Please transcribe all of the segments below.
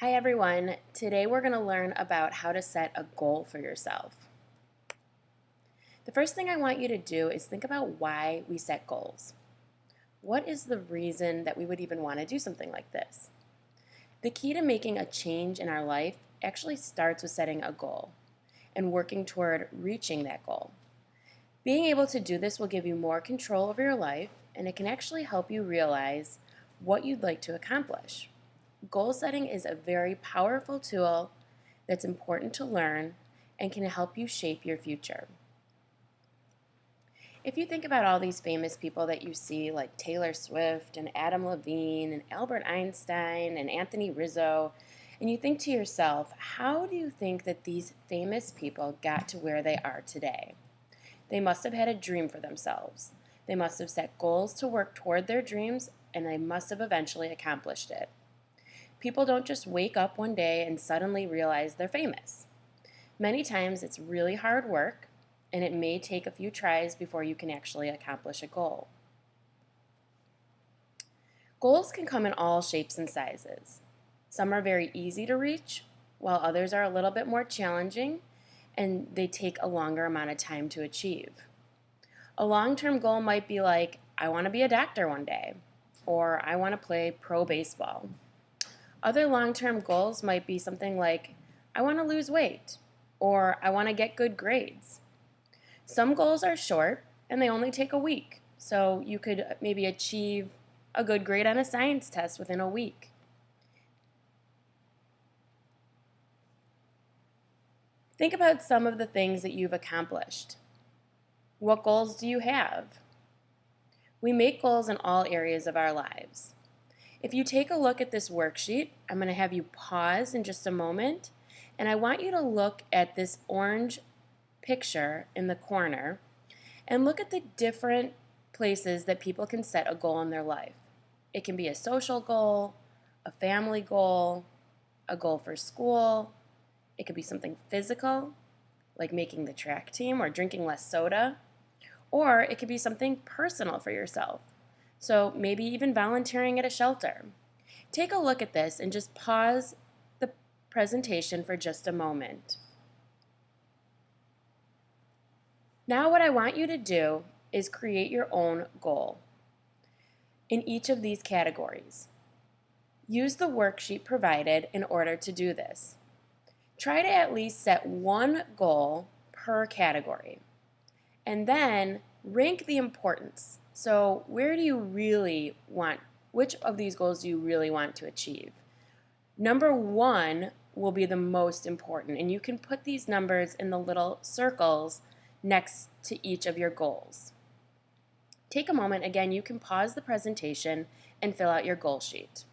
Hi everyone, today we're going to learn about how to set a goal for yourself. The first thing I want you to do is think about why we set goals. What is the reason that we would even want to do something like this? The key to making a change in our life actually starts with setting a goal and working toward reaching that goal. Being able to do this will give you more control over your life, and it can actually help you realize what you'd like to accomplish. Goal setting is a very powerful tool that's important to learn and can help you shape your future. If you think about all these famous people that you see, like Taylor Swift and Adam Levine and Albert Einstein and Anthony Rizzo, and you think to yourself, how do you think that these famous people got to where they are today? They must have had a dream for themselves. They must have set goals to work toward their dreams, and they must have eventually accomplished it. People don't just wake up one day and suddenly realize they're famous. Many times it's really hard work, and it may take a few tries before you can actually accomplish a goal. Goals can come in all shapes and sizes. Some are very easy to reach, while others are a little bit more challenging, and they take a longer amount of time to achieve. A long-term goal might be like, I want to be a doctor one day, or I want to play pro baseball. Other long-term goals might be something like, I want to lose weight, or I want to get good grades. Some goals are short, and they only take a week, so you could maybe achieve a good grade on a science test within a week. Think about some of the things that you've accomplished. What goals do you have? We make goals in all areas of our lives. If you take a look at this worksheet, I'm going to have you pause in just a moment, and I want you to look at this orange picture in the corner and look at the different places that people can set a goal in their life. It can be a social goal, a family goal, a goal for school. It could be something physical, like making the track team or drinking less soda, or it could be something personal for yourself. So maybe even volunteering at a shelter. Take a look at this and just pause the presentation for just a moment. Now what I want you to do is create your own goal in each of these categories. Use the worksheet provided in order to do this. Try to at least set one goal per category, and then rank the importance. So where do you really want, which of these goals do you really want to achieve? Number one will be the most important, and you can put these numbers in the little circles next to each of your goals. Take a moment, again, you can pause the presentation and fill out your goal sheet.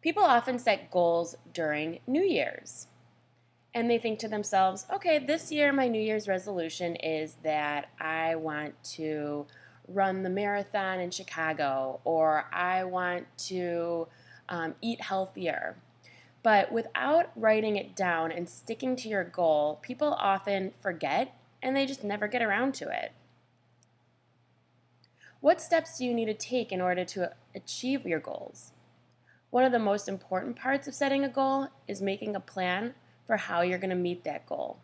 People often set goals during New Year's. And they think to themselves, okay, this year my New Year's resolution is that I want to run the marathon in Chicago, or I want to eat healthier. But without writing it down and sticking to your goal, people often forget and they just never get around to it. What steps do you need to take in order to achieve your goals? One of the most important parts of setting a goal is making a plan for how you're going to meet that goal.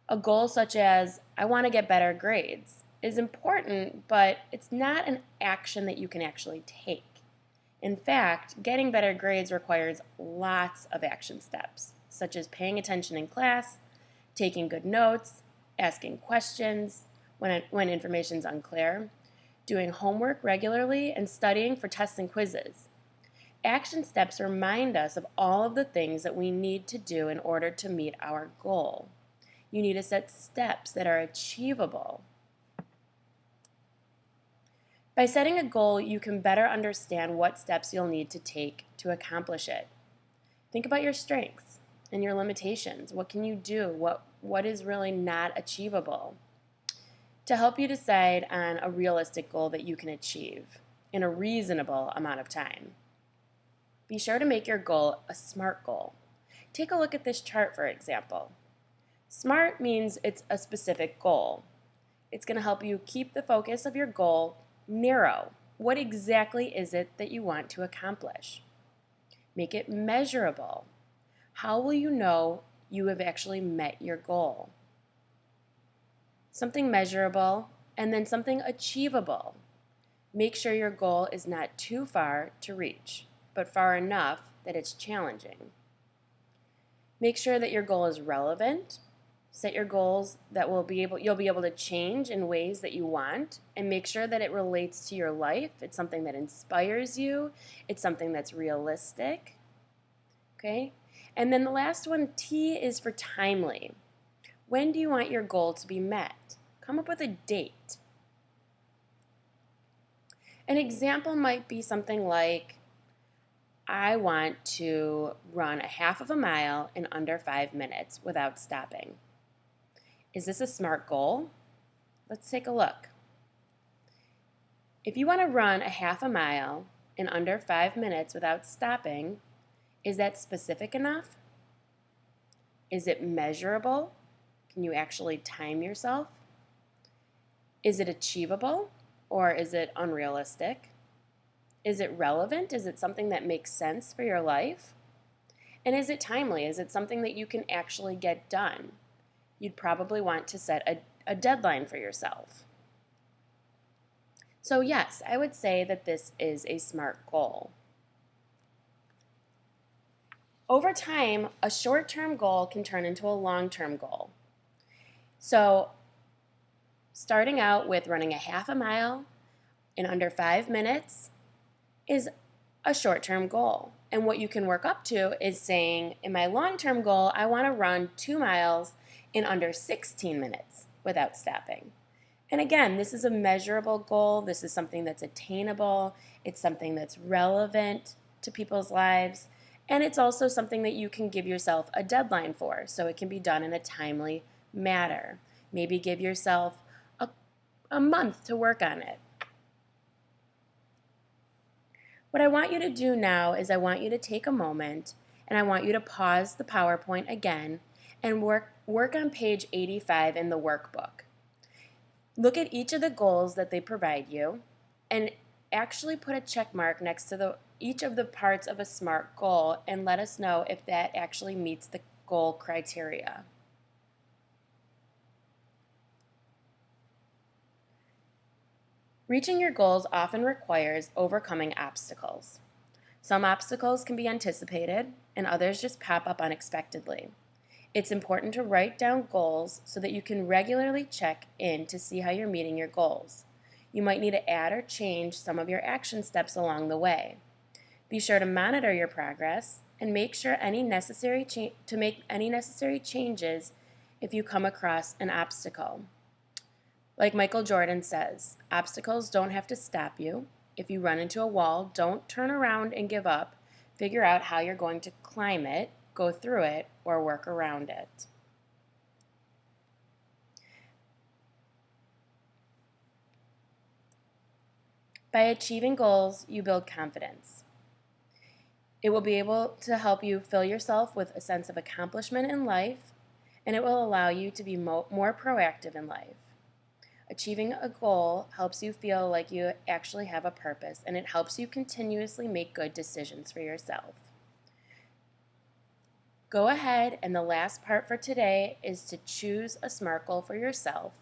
A goal such as, I want to get better grades, is important, but it's not an action that you can actually take. In fact, getting better grades requires lots of action steps, such as paying attention in class, taking good notes, asking questions when information's unclear, doing homework regularly, and studying for tests and quizzes. Action steps remind us of all of the things that we need to do in order to meet our goal. You need to set steps that are achievable. By setting a goal, you can better understand what steps you'll need to take to accomplish it. Think about your strengths and your limitations. What can you do? What is really not achievable? To help you decide on a realistic goal that you can achieve in a reasonable amount of time. Be sure to make your goal a SMART goal. Take a look at this chart, for example. SMART means it's a specific goal. It's going to help you keep the focus of your goal narrow. what exactly is it that you want to accomplish? Make it measurable. How will you know you have actually met your goal? Something measurable, and then something achievable. Make sure your goal is not too far to reach, but far enough that it's challenging. Make sure that your goal is relevant. Set your goals that you'll be able to change in ways that you want, and make sure that it relates to your life. It's something that inspires you. It's something that's realistic. Okay? And then the last one, T, is for timely. When do you want your goal to be met? Come up with a date. An example might be something like, I want to run a half of a mile in under 5 minutes without stopping. Is this a SMART goal? Let's take a look. If you want to run a half a mile in under 5 minutes without stopping, is that specific enough? Is it measurable? Can you actually time yourself? Is it achievable, or is it unrealistic? Is it relevant? Is it something that makes sense for your life? And is it timely? Is it something that you can actually get done? You'd probably want to set a deadline for yourself. So yes, I would say that this is a SMART goal. Over time, a short-term goal can turn into a long-term goal. So starting out with running a half a mile in under 5 minutes is a short-term goal. And what you can work up to is saying, in my long-term goal, I want to run 2 miles in under 16 minutes without stopping. And again, this is a measurable goal. This is something that's attainable. It's something that's relevant to people's lives. And it's also something that you can give yourself a deadline for, so it can be done in a timely manner. Maybe give yourself a month to work on it. What I want you to do now is I want you to take a moment and I want you to pause the PowerPoint again and work on page 85 in the workbook. Look at each of the goals that they provide you and actually put a check mark next to each of the parts of a SMART goal and let us know if that actually meets the goal criteria. Reaching your goals often requires overcoming obstacles. Some obstacles can be anticipated and others just pop up unexpectedly. It's important to write down goals so that you can regularly check in to see how you're meeting your goals. You might need to add or change some of your action steps along the way. Be sure to monitor your progress and make sure make any necessary changes if you come across an obstacle. Like Michael Jordan says, obstacles don't have to stop you. If you run into a wall, don't turn around and give up. Figure out how you're going to climb it, go through it, or work around it. By achieving goals, you build confidence. It will be able to help you fill yourself with a sense of accomplishment in life, and it will allow you to be more proactive in life. Achieving a goal helps you feel like you actually have a purpose, and it helps you continuously make good decisions for yourself. Go ahead, and the last part for today is to choose a SMART goal for yourself.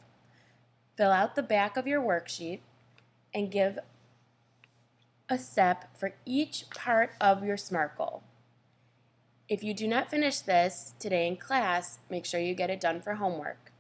Fill out the back of your worksheet and give a step for each part of your SMART goal. If you do not finish this today in class, make sure you get it done for homework.